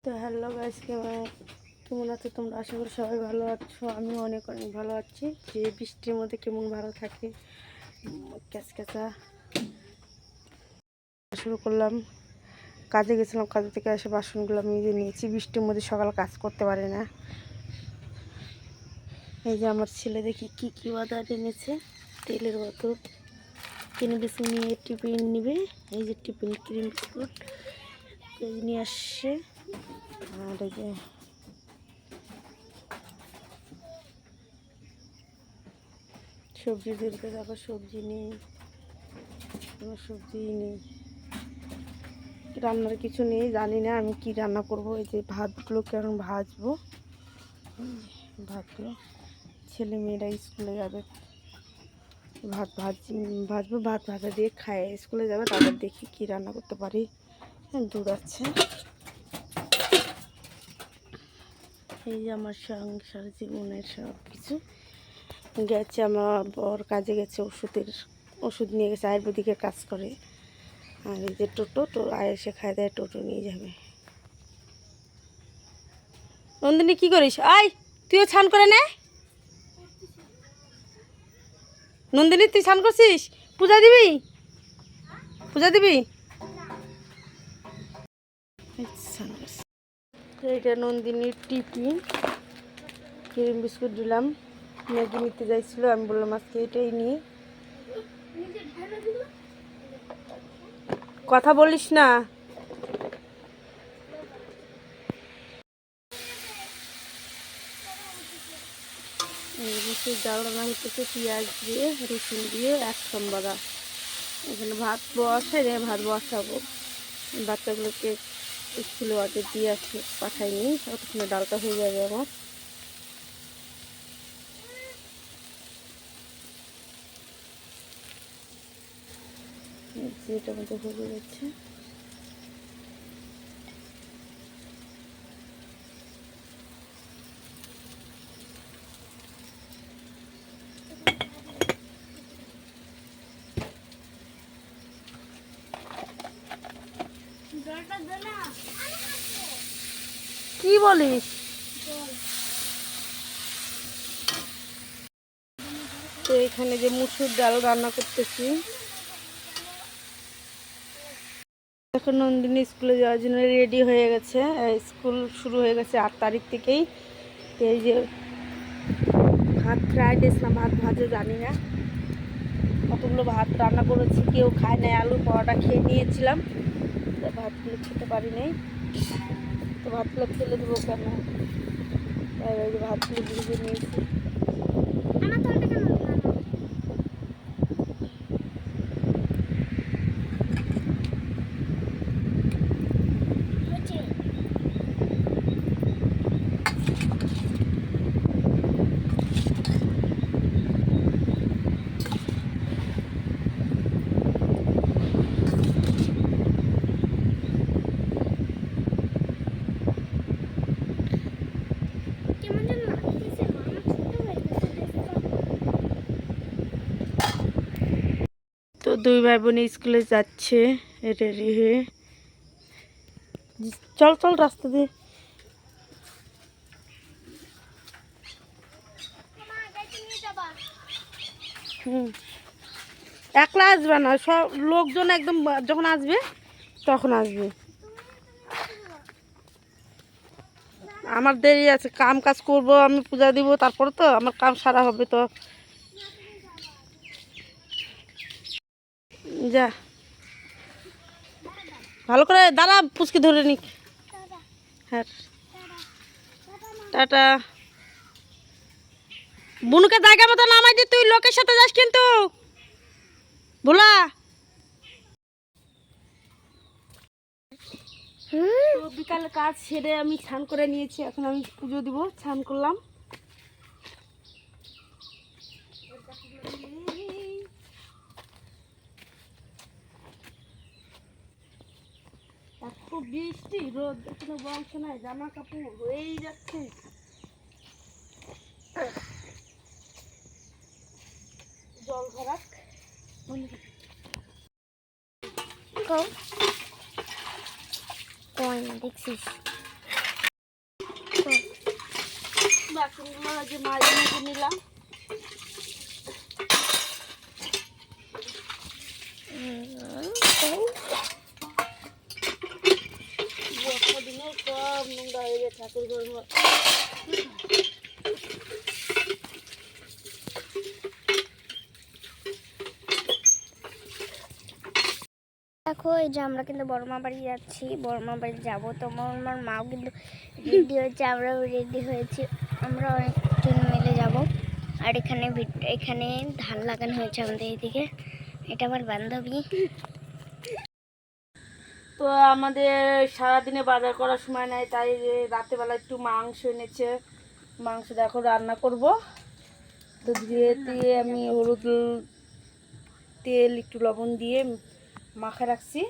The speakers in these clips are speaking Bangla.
তো হ্যালো গাইস, কেমন আছো তোমরা? আশা করি সবাই ভালো আছো। আমিও অনেক অনেক ভালো আছি। যে বৃষ্টির মধ্যে কেমন ভালো থাকে, ক্যাচক্যাচা শুরু করলাম। কাজে গেছিলাম, কাজে থেকে এসে বাসনগুলো আমি নিয়েছি। বৃষ্টির মধ্যে সকাল কাজ করতে পারি না। এই যে আমার ছেলে দেখি কি কি অর্ডার এনেছে। তেলের বোতল কিনে বেশি নিয়ে টিফিন নিবে। এই যে টিফিন ক্রিম বিস্কুট নিয়ে আসছে। আর এই যে সবজি তুলতে দেখো, সবজি নেই, কোনো সবজিই নেই, রান্নার কিছু নেই। জানি না আমি কি রান্না করব। এই যে ভাতগুলো কেমন ভাজবো, ভাতগুলো ছেলে মেয়েরা স্কুলে যাবে, ভাজবো। ভাত ভাজা দিয়ে খায় স্কুলে যাবে, তারপর দেখি কি রান্না করতে পারি। দুধ আছে। এই যে আমার সংসার জীবনের সব কিছু গেছে। আমার বর কাজে গেছে, ওষুধ নিয়ে গেছে, আয়ুর্বেদিকের কাজ করে। আর এই যে টোটো এসে খায় দেয়, টোটো নিয়ে যাবে। নন্দিনী কি করিস? আয়, তুইও স্নান করে নে। নন্দিনী তুই স্নান করছিস? পূজা দিবি? পূজা দিবি? এইটা নন্দিনীর টিফিন, ক্রিম বিস্কুট দিলাম। ম্যাগি নিতে যাইছিল, আমি বললাম আজকে এটাই নিয়ে। কথা বলিস না। ডাল রান্না হতেছে পেঁয়াজ দিয়ে, রসুন দিয়ে, এক সম্বাদা। এখানে ভাত বসাই রে, ভাত বসাবো। বাচ্চাগুলোকে স্কুলে আগে দিয়ে আসে, পাঠাইনি, ততক্ষণে ডালটা হয়ে যাবে আমার। এটার মধ্যে হয়ে যাচ্ছে। কি বলিস? তো এখানে যে মুসুর ডাল রান্না করতেছি। এখন নন্দিনী স্কুলে যাওয়ার জন্য রেডি হয়ে গেছে। স্কুল শুরু হয়ে গেছে 8 তারিখ থেকেই। এই যে ভাত ফ্রাইড রাইস না ভাত ভাজে জানি না, কতগুলো ভাত রান্না করেছি, কেউ খায় নাই। আলু পরোটা খেয়ে নিয়েছিলাম, তো ভাতগুলো খেতে পারি নাই। তো ভাতগুলো ফেলে দেবো কেন, তাই এই যে ভাতগুলো ভিজে নিয়েছি। তো দুই ভাই বোন স্কুলে যাচ্ছে রেডি হয়ে। চল চল রাস্তা দিয়ে। একলা আসবে না, সব লোকজন একদম যখন আসবে তখন আসবে। আমার দেরি আছে, কাজ করব আমি, পূজা দিব, তারপরে তো আমার কাম সারা হবে। তো যা, ভালো করে দাঁড়া, পুচকি ধরে নিক। হ্যাঁ, টাটা। বুনুকে জায়গা মতো নামাই দি, তুই লোকের সাথে যাস কিন্তু ভোলা। তো বিকালে কাজ সেরে আমি স্নান করে নিয়েছি, এখন আমি পুজো দিব। স্নান করলাম। এত বৃষ্টি, রোদ কোনো বংশ নাই, জামা কাপড় হয়েই যাচ্ছে। জল ভরাক দেখছিস। বাসনগুলো যে মাঝে মেজে নিলাম। বর্ষা দিনে সব নোংরা হয়ে যায় ঠাকুর ঘর। দেখো এই যে আমরা কিন্তু বড়মা বাড়ি যাচ্ছি, বড়মা বাড়ি যাবো। তো আমার মাও কিন্তু রেডি হয়েছে, আমরাও রেডি হয়েছি, আমরা অনেকজন মিলে যাব। আর এখানে এখানে ধান লাগানো হয়েছে আমাদের এইদিকে, এটা আমার বান্ধবী। তো আমাদের সারাদিনে বাজার করার সময় নাই, তাই রাতেবেলা একটু মাংস এনেছে। মাংস দেখো রান্না করব। তো দিয়ে দিয়ে আমি হলুদ তেল একটু লবণ দিয়ে মাখা রাখছি।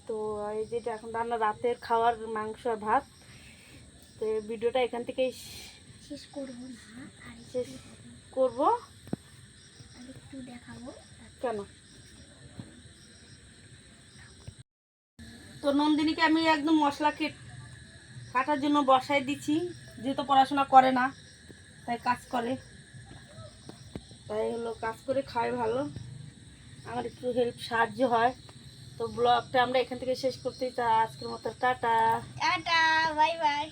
তো এই যেটা এখন রান্না, রাতের খাওয়ার মাংস আর ভাত। তো ভিডিওটা এখান থেকেই শেষ করবো না, শেষ করবো। আর একটু দেখাবো কেন? তো নন্দিনীকে আমি একদম মশলা কাটার জন্য বসাই দিচ্ছি, যেহেতু পড়াশোনা করে না, তাই কাজ করে। তাই হলো কাজ করে খায় ভালো, আমার একটু সাহায্য হয়। তো ব্লগটা আমরা এখান থেকে শেষ করতেই, তা আজকের মতো টাটা। Tata, bye bye.